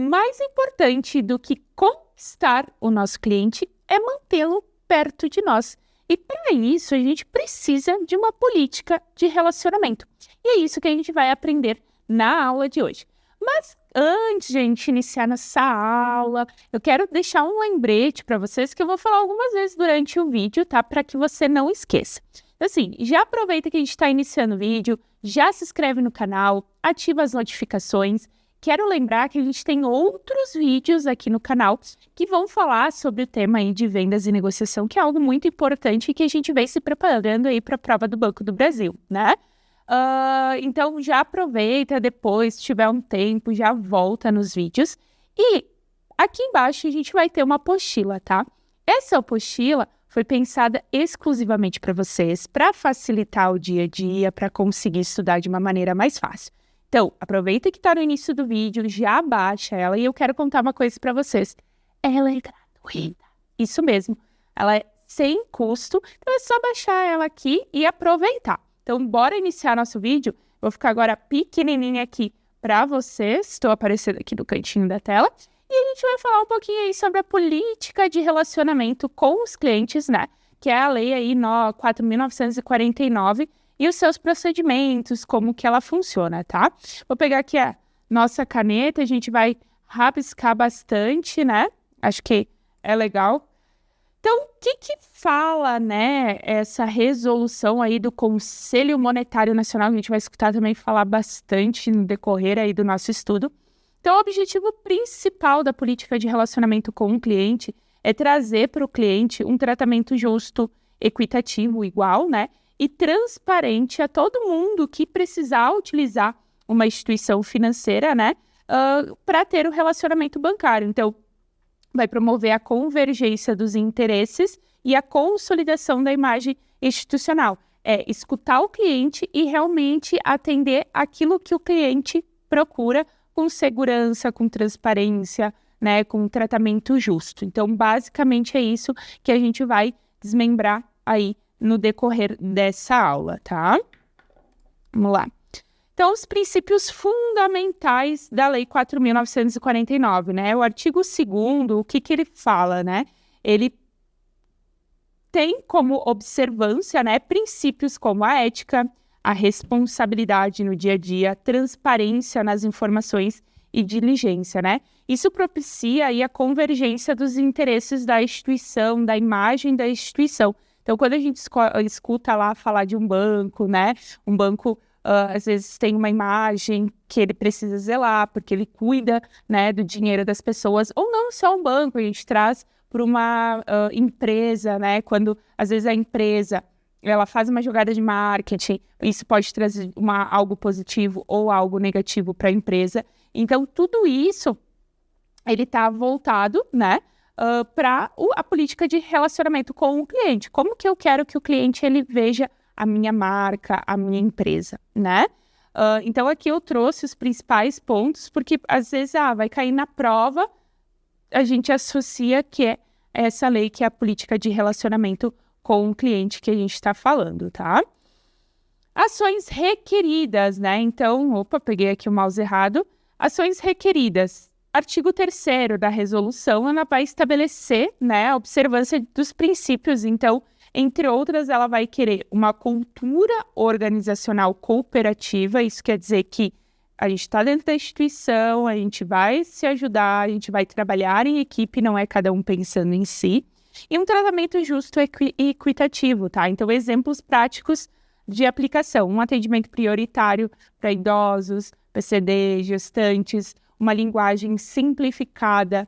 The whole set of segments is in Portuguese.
mais importante do que conquistar o nosso cliente é mantê-lo perto de nós. E para isso, a gente precisa de uma política de relacionamento. E é isso que a gente vai aprender na aula de hoje. Mas antes de a gente iniciar nessa aula, eu quero deixar um lembrete para vocês que eu vou falar algumas vezes durante o vídeo, tá? Para que você não esqueça. Assim, já aproveita que a gente está iniciando o vídeo, já se inscreve no canal, ativa as notificações. Quero lembrar que a gente tem outros vídeos aqui no canal que vão falar sobre o tema aí de vendas e negociação, que é algo muito importante e que a gente vem se preparando aí para a prova do Banco do Brasil, né? Então, já aproveita depois, se tiver um tempo, já volta nos vídeos. E aqui embaixo a gente vai ter uma apostila, tá? Essa apostila foi pensada exclusivamente para vocês, para facilitar o dia a dia, para conseguir estudar de uma maneira mais fácil. Então, aproveita que está no início do vídeo, já baixa ela e eu quero contar uma coisa para vocês. Ela é gratuita. Isso mesmo, ela é sem custo, então é só baixar ela aqui e aproveitar. Então, bora iniciar nosso vídeo. Vou ficar agora pequenininha aqui para vocês. Estou aparecendo aqui no cantinho da tela. E a gente vai falar um pouquinho aí sobre a política de relacionamento com os clientes, né? Que é a lei aí 4.949 e os seus procedimentos, como que ela funciona, tá? Vou pegar aqui a nossa caneta, a gente vai rabiscar bastante, né? Acho que é legal. Então, o que fala, né, essa resolução aí do Conselho Monetário Nacional? A gente vai escutar também falar bastante no decorrer aí do nosso estudo. Então, o objetivo principal da política de relacionamento com o cliente é trazer para o cliente um tratamento justo, equitativo, igual, né, e transparente a todo mundo que precisar utilizar uma instituição financeira, né, para ter o relacionamento bancário. Então, vai promover a convergência dos interesses e a consolidação da imagem institucional. É escutar o cliente e realmente atender aquilo que o cliente procura com segurança, com transparência, né, com um tratamento justo. Então, basicamente é isso que a gente vai desmembrar aí no decorrer dessa aula, tá? Vamos lá. Então, os princípios fundamentais da Lei 4.949, né? O artigo 2º, o que ele fala, né? Ele tem como observância, né, princípios como a ética, a responsabilidade no dia a dia, transparência nas informações e diligência, né? Isso propicia aí a convergência dos interesses da instituição, da imagem da instituição. Então, quando a gente escuta lá falar de um banco, né? Um banco às vezes tem uma imagem que ele precisa zelar, porque ele cuida, né, do dinheiro das pessoas, ou não só um banco, a gente traz para uma empresa, né, quando às vezes a empresa ela faz uma jogada de marketing, isso pode trazer algo positivo ou algo negativo para a empresa. Então, tudo isso, ele está voltado, né, para a política de relacionamento com o cliente. Como que eu quero que o cliente ele veja a minha marca, a minha empresa, né? Então, aqui eu trouxe os principais pontos, porque às vezes vai cair na prova, a gente associa que é essa lei, que é a política de relacionamento com o cliente que a gente está falando, tá? Ações requeridas, né? Então, peguei aqui o mouse errado. Ações requeridas. Artigo 3º da resolução, ela vai estabelecer, né, a observância dos princípios. Então, entre outras, ela vai querer uma cultura organizacional cooperativa. Isso quer dizer que a gente está dentro da instituição, a gente vai se ajudar, a gente vai trabalhar em equipe, não é cada um pensando em si. E um tratamento justo e equitativo, tá? Então, exemplos práticos de aplicação. Um atendimento prioritário para idosos, PCD, gestantes, uma linguagem simplificada.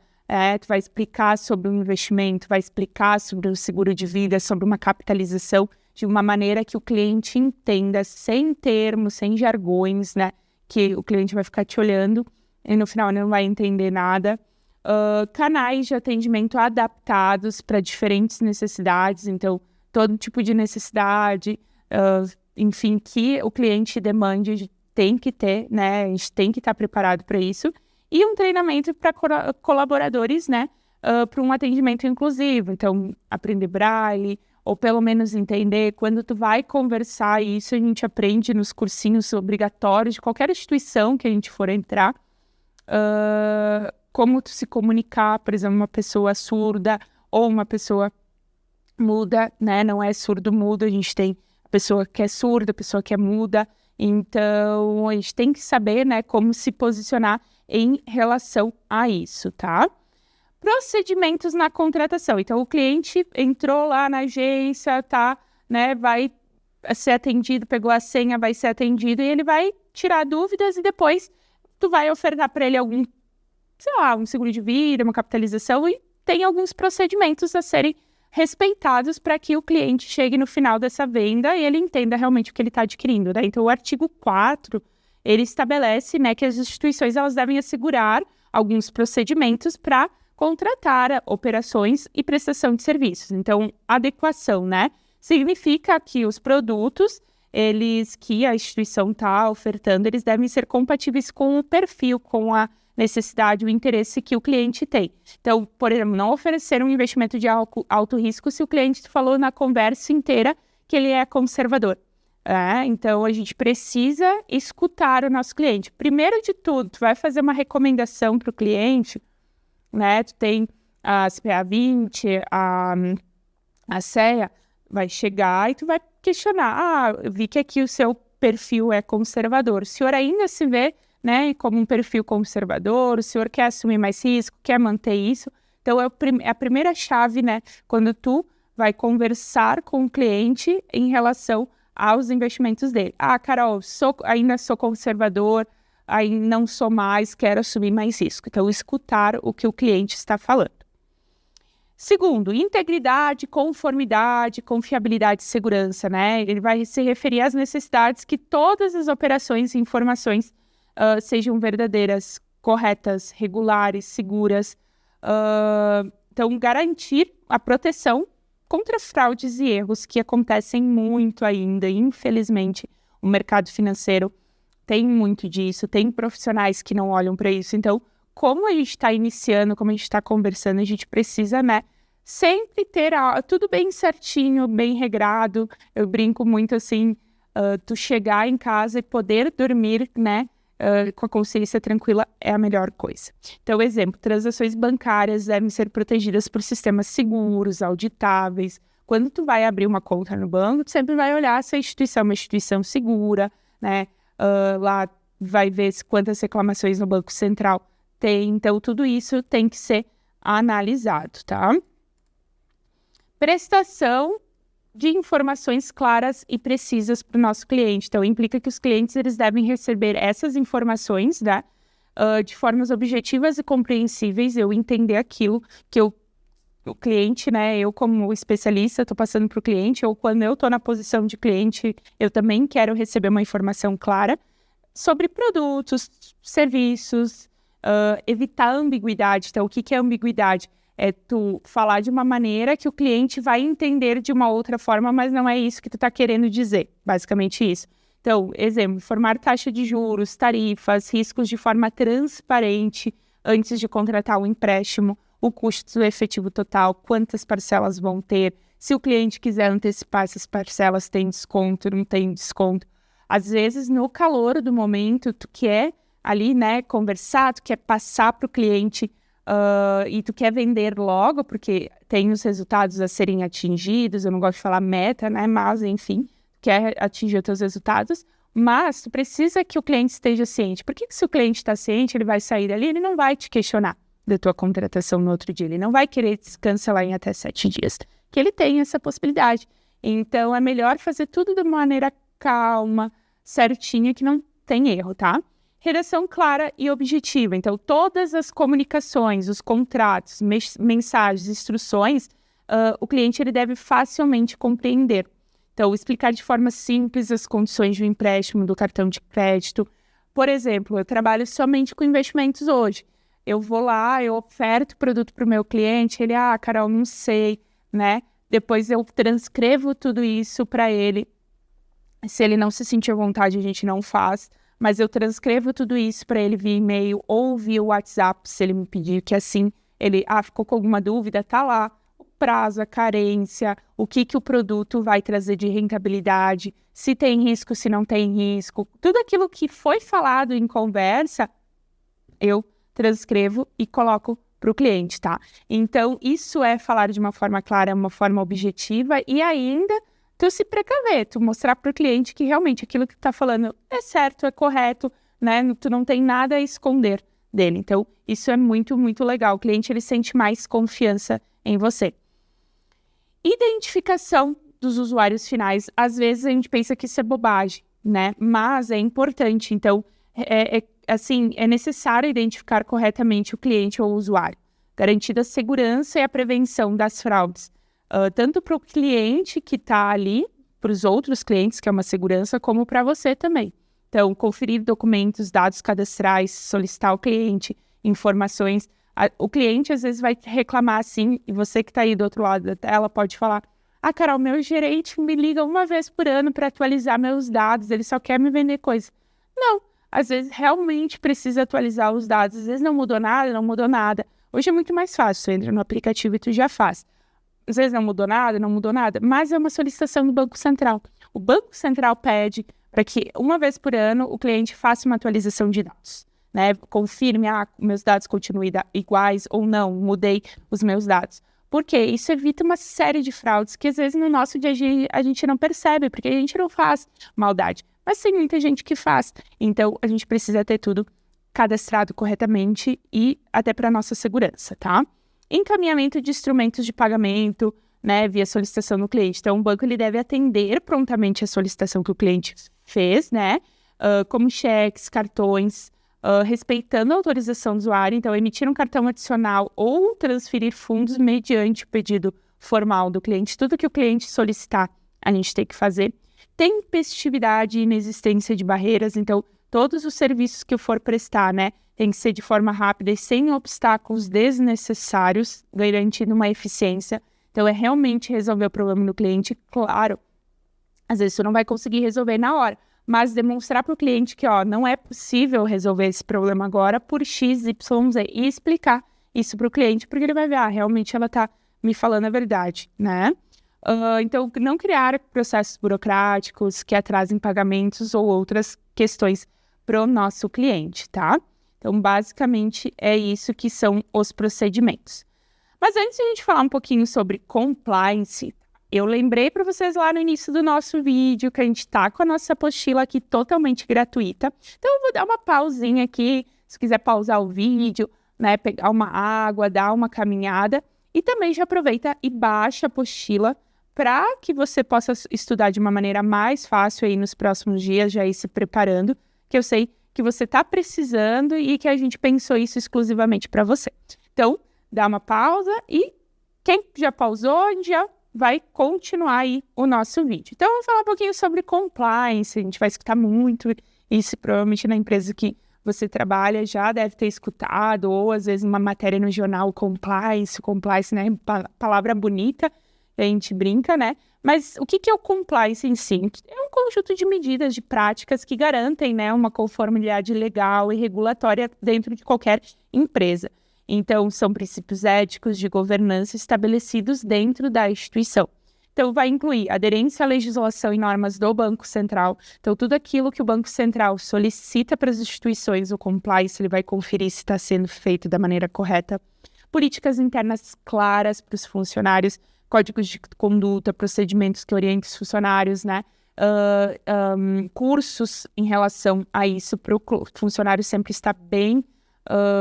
Tu vai explicar sobre o investimento, vai explicar sobre o seguro de vida, sobre uma capitalização, de uma maneira que o cliente entenda, sem termos, sem jargões, né? Que o cliente vai ficar te olhando e no final ele não vai entender nada. Canais de atendimento adaptados para diferentes necessidades, então todo tipo de necessidade, enfim, que o cliente demande, tem que ter, né? A gente tem que estar preparado para isso. E um treinamento para colaboradores, né, para um atendimento inclusivo. Então, aprender braille, ou pelo menos entender, quando tu vai conversar, e isso a gente aprende nos cursinhos obrigatórios de qualquer instituição que a gente for entrar, como tu se comunicar, por exemplo, uma pessoa surda ou uma pessoa muda, né? Não é surdo-mudo, a gente tem a pessoa que é surda, a pessoa que é muda. Então, a gente tem que saber, né, como se posicionar em relação a isso, tá? Procedimentos na contratação. Então, o cliente entrou lá na agência, tá, né, vai ser atendido, pegou a senha, vai ser atendido e ele vai tirar dúvidas e depois tu vai ofertar para ele algum, sei lá, um seguro de vida, uma capitalização e tem alguns procedimentos a serem respeitados para que o cliente chegue no final dessa venda e ele entenda realmente o que ele está adquirindo, né? Então, o artigo 4, ele estabelece, né, que as instituições elas devem assegurar alguns procedimentos para contratar operações e prestação de serviços. Então, adequação, né? Significa que os produtos, que a instituição está ofertando, eles devem ser compatíveis com o perfil, com a necessidade, o interesse que o cliente tem. Então, por exemplo, não oferecer um investimento de alto risco se o cliente falou na conversa inteira que ele é conservador. Então, a gente precisa escutar o nosso cliente. Primeiro de tudo, tu vai fazer uma recomendação para o cliente, né? Tu tem a CPA 20, a CEA, vai chegar e tu vai questionar. Eu vi que aqui o seu perfil é conservador. O senhor ainda se vê, né, como um perfil conservador? O senhor quer assumir mais risco? Quer manter isso? Então, é a primeira chave, né, quando tu vai conversar com o cliente em relação aos investimentos dele. Carol, ainda sou conservador, aí não sou mais, quero assumir mais risco. Então, escutar o que o cliente está falando. Segundo, integridade, conformidade, confiabilidade e segurança, né? Ele vai se referir às necessidades que todas as operações e informações sejam verdadeiras, corretas, regulares, seguras. Então, garantir a proteção contra fraudes e erros que acontecem muito ainda. Infelizmente, o mercado financeiro tem muito disso, tem profissionais que não olham para isso. Então, como a gente está iniciando, como a gente está conversando, a gente precisa, né, sempre ter tudo bem certinho, bem regrado. Eu brinco muito assim, tu chegar em casa e poder dormir, né, com a consciência tranquila é a melhor coisa. Então, exemplo, transações bancárias devem ser protegidas por sistemas seguros, auditáveis. Quando tu vai abrir uma conta no banco, tu sempre vai olhar se a instituição é uma instituição segura, né? Lá vai ver quantas reclamações no Banco Central tem. Então, tudo isso tem que ser analisado, tá? Prestação de informações claras e precisas para o nosso cliente. Então, implica que os clientes eles devem receber essas informações, né, de formas objetivas e compreensíveis, eu entender aquilo que o cliente, né, eu como especialista estou passando para o cliente, ou quando eu estou na posição de cliente, eu também quero receber uma informação clara sobre produtos, serviços, evitar ambiguidade. Então, o que é ambiguidade? É tu falar de uma maneira que o cliente vai entender de uma outra forma, mas não é isso que tu está querendo dizer, basicamente isso. Então, exemplo, informar taxa de juros, tarifas, riscos de forma transparente antes de contratar o empréstimo, o custo do efetivo total, quantas parcelas vão ter, se o cliente quiser antecipar essas parcelas, tem desconto, não tem desconto. Às vezes, no calor do momento, tu quer ali, né, conversar, tu quer passar para o cliente e tu quer vender logo, porque tem os resultados a serem atingidos, eu não gosto de falar meta, né, mas enfim, quer atingir os teus resultados, mas tu precisa que o cliente esteja ciente. Porque se o cliente está ciente, ele vai sair dali, ele não vai te questionar da tua contratação no outro dia, ele não vai querer cancelar em até 7 dias, que ele tem essa possibilidade. Então, é melhor fazer tudo de maneira calma, certinha, que não tem erro, tá? Redação clara e objetiva. Então, todas as comunicações, os contratos, mensagens, instruções, o cliente ele deve facilmente compreender. Então, explicar de forma simples as condições do empréstimo, do cartão de crédito. Por exemplo, eu trabalho somente com investimentos hoje. Eu vou lá, eu oferto o produto para o meu cliente, ele, Carol, não sei, né? Depois eu transcrevo tudo isso para ele. Se ele não se sentir à vontade, a gente não faz. Mas eu transcrevo tudo isso para ele via e-mail ou via WhatsApp, se ele me pedir, que assim, ele, ficou com alguma dúvida, tá lá. O prazo, a carência, o que o produto vai trazer de rentabilidade, se tem risco, se não tem risco. Tudo aquilo que foi falado em conversa, eu transcrevo e coloco para o cliente, tá? Então, isso é falar de uma forma clara, uma forma objetiva e ainda tu se precaver, tu mostrar para o cliente que realmente aquilo que tu tá falando é certo, é correto, né? Tu não tem nada a esconder dele. Então, isso é muito, muito legal. O cliente, ele sente mais confiança em você. Identificação dos usuários finais. Às vezes, a gente pensa que isso é bobagem, né? Mas é importante. Então, é necessário identificar corretamente o cliente ou o usuário, garantida a segurança e a prevenção das fraudes, tanto para o cliente que está ali, para os outros clientes, que é uma segurança, como para você também. Então, conferir documentos, dados cadastrais, solicitar ao cliente informações. O cliente, às vezes, vai reclamar assim, e você que está aí do outro lado da tela pode falar: ah, Carol, meu gerente me liga uma vez por ano para atualizar meus dados, ele só quer me vender coisa. Não. Às vezes, realmente precisa atualizar os dados. Às vezes, não mudou nada, não mudou nada. Hoje é muito mais fácil. Tu entra no aplicativo e tu já faz. Às vezes, não mudou nada, não mudou nada. Mas é uma solicitação do Banco Central. O Banco Central pede para que, uma vez por ano, o cliente faça uma atualização de dados, né? Confirme, meus dados continuam iguais ou não, mudei os meus dados. Por quê? Isso evita uma série de fraudes que, às vezes, no nosso dia a dia a gente não percebe, porque a gente não faz maldade. Mas tem muita gente que faz. Então, a gente precisa ter tudo cadastrado corretamente e até para nossa segurança, tá? Encaminhamento de instrumentos de pagamento, né, via solicitação do cliente. Então, o banco ele deve atender prontamente a solicitação que o cliente fez, né? Como cheques, cartões, respeitando a autorização do usuário. Então, emitir um cartão adicional ou transferir fundos mediante o pedido formal do cliente. Tudo que o cliente solicitar, a gente tem que fazer. Tempestividade e inexistência de barreiras, então todos os serviços que eu for prestar, né, tem que ser de forma rápida e sem obstáculos desnecessários, garantindo uma eficiência. Então é realmente resolver o problema do cliente, claro, às vezes você não vai conseguir resolver na hora, mas demonstrar para o cliente que, não é possível resolver esse problema agora por X, Y, Z, e explicar isso para o cliente, porque ele vai ver, realmente ela está me falando a verdade, né? Então, não criar processos burocráticos que atrasem pagamentos ou outras questões para o nosso cliente, tá? Então, basicamente, é isso que são os procedimentos. Mas antes de a gente falar um pouquinho sobre compliance, eu lembrei para vocês lá no início do nosso vídeo que a gente está com a nossa apostila aqui totalmente gratuita. Então, eu vou dar uma pausinha aqui, se quiser pausar o vídeo, né, pegar uma água, dar uma caminhada. E também já aproveita e baixa a apostila para que você possa estudar de uma maneira mais fácil aí nos próximos dias, já ir se preparando, que eu sei que você está precisando e que a gente pensou isso exclusivamente para você. Então, dá uma pausa e quem já pausou, a gente já vai continuar aí o nosso vídeo. Então, vamos falar um pouquinho sobre compliance, a gente vai escutar muito isso, provavelmente na empresa que você trabalha já deve ter escutado, ou às vezes uma matéria no jornal, compliance, né, palavra bonita, a gente brinca, né? Mas o que é o compliance em si? É um conjunto de medidas, de práticas que garantem, né, uma conformidade legal e regulatória dentro de qualquer empresa. Então, são princípios éticos de governança estabelecidos dentro da instituição. Então, vai incluir aderência à legislação e normas do Banco Central. Então, tudo aquilo que o Banco Central solicita para as instituições, o compliance, ele vai conferir se está sendo feito da maneira correta. Políticas internas claras para os funcionários, códigos de conduta, procedimentos que orientem os funcionários, né? Cursos em relação a isso, para o funcionário sempre estar bem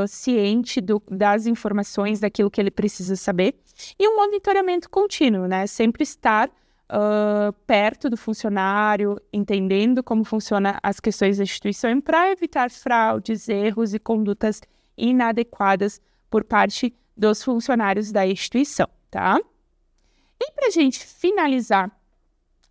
ciente das informações, daquilo que ele precisa saber. E um monitoramento contínuo, né? Sempre estar perto do funcionário, entendendo como funcionam as questões da instituição para evitar fraudes, erros e condutas inadequadas por parte dos funcionários da instituição, tá? E para a gente finalizar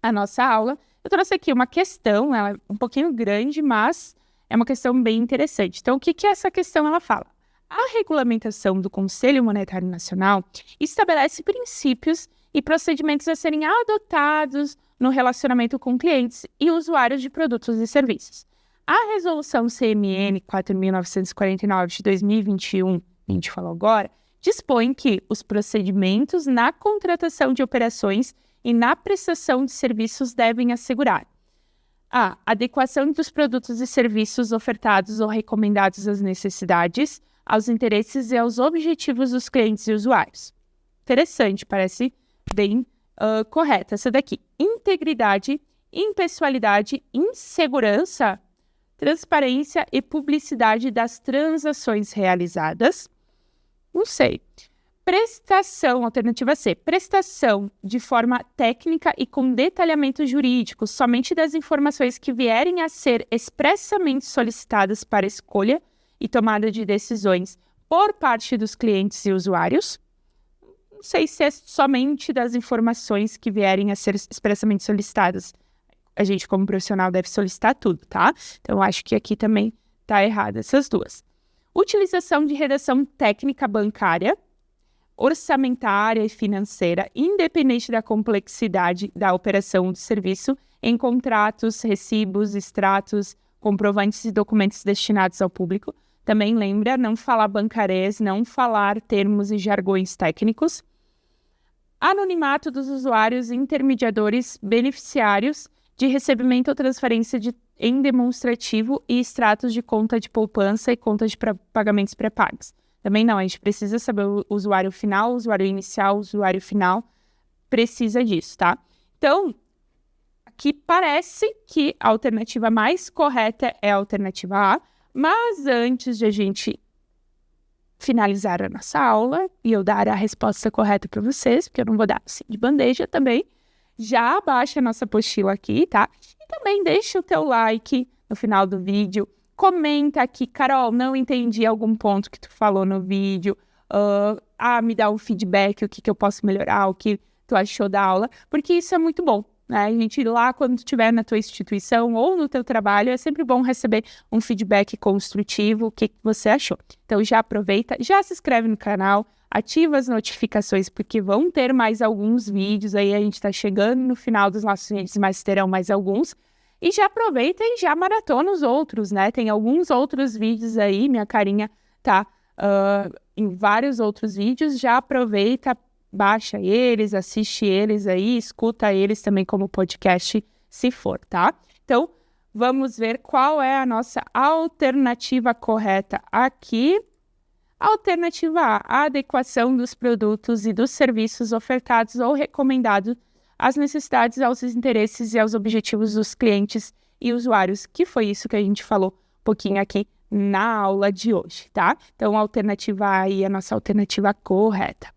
a nossa aula, eu trouxe aqui uma questão, ela é um pouquinho grande, mas é uma questão bem interessante. Então, o que essa questão ela fala? A regulamentação do Conselho Monetário Nacional estabelece princípios e procedimentos a serem adotados no relacionamento com clientes e usuários de produtos e serviços. A Resolução CMN 4.949 de 2021, a gente falou agora, dispõe que os procedimentos na contratação de operações e na prestação de serviços devem assegurar a adequação dos produtos e serviços ofertados ou recomendados às necessidades, aos interesses e aos objetivos dos clientes e usuários. Interessante, parece bem correta essa daqui. Integridade, impessoalidade, insegurança, transparência e publicidade das transações realizadas. Não sei. Prestação, alternativa C. Prestação de forma técnica e com detalhamento jurídico, somente das informações que vierem a ser expressamente solicitadas para escolha e tomada de decisões por parte dos clientes e usuários. Não sei se é somente das informações que vierem a ser expressamente solicitadas. A gente, como profissional, deve solicitar tudo, tá? Então, acho que aqui também tá errado essas duas. Utilização de redação técnica bancária, orçamentária e financeira, independente da complexidade da operação do serviço, em contratos, recibos, extratos, comprovantes e documentos destinados ao público. Também lembra, não falar bancarês, não falar termos e jargões técnicos. Anonimato dos usuários, intermediadores, beneficiários de recebimento ou transferência em demonstrativo e extratos de conta de poupança e conta de pagamentos pré-pagos. Também não, a gente precisa saber o usuário final, o usuário inicial, o usuário final, precisa disso, tá? Então, aqui parece que a alternativa mais correta é a alternativa A, mas antes de a gente finalizar a nossa aula e eu dar a resposta correta para vocês, porque eu não vou dar assim de bandeja também, já abaixa a nossa apostila aqui, tá? E também deixa o teu like no final do vídeo, comenta aqui, Carol, não entendi algum ponto que tu falou no vídeo, me dá um feedback, o que eu posso melhorar, o que tu achou da aula, porque isso é muito bom, né? A gente lá, quando tu estiver na tua instituição ou no teu trabalho, é sempre bom receber um feedback construtivo, o que você achou. Então, já aproveita, já se inscreve no canal, ativa as notificações, porque vão ter mais alguns vídeos, aí a gente está chegando no final dos nossos vídeos, mas terão mais alguns. E já aproveita e já maratona os outros, né? Tem alguns outros vídeos aí, minha carinha tá em vários outros vídeos, já aproveita, baixa eles, assiste eles aí, escuta eles também como podcast, se for, tá? Então, vamos ver qual é a nossa alternativa correta aqui. Alternativa A, a adequação dos produtos e dos serviços ofertados ou recomendados às necessidades, aos interesses e aos objetivos dos clientes e usuários, que foi isso que a gente falou um pouquinho aqui na aula de hoje, tá? Então, a alternativa A aí é a nossa alternativa correta.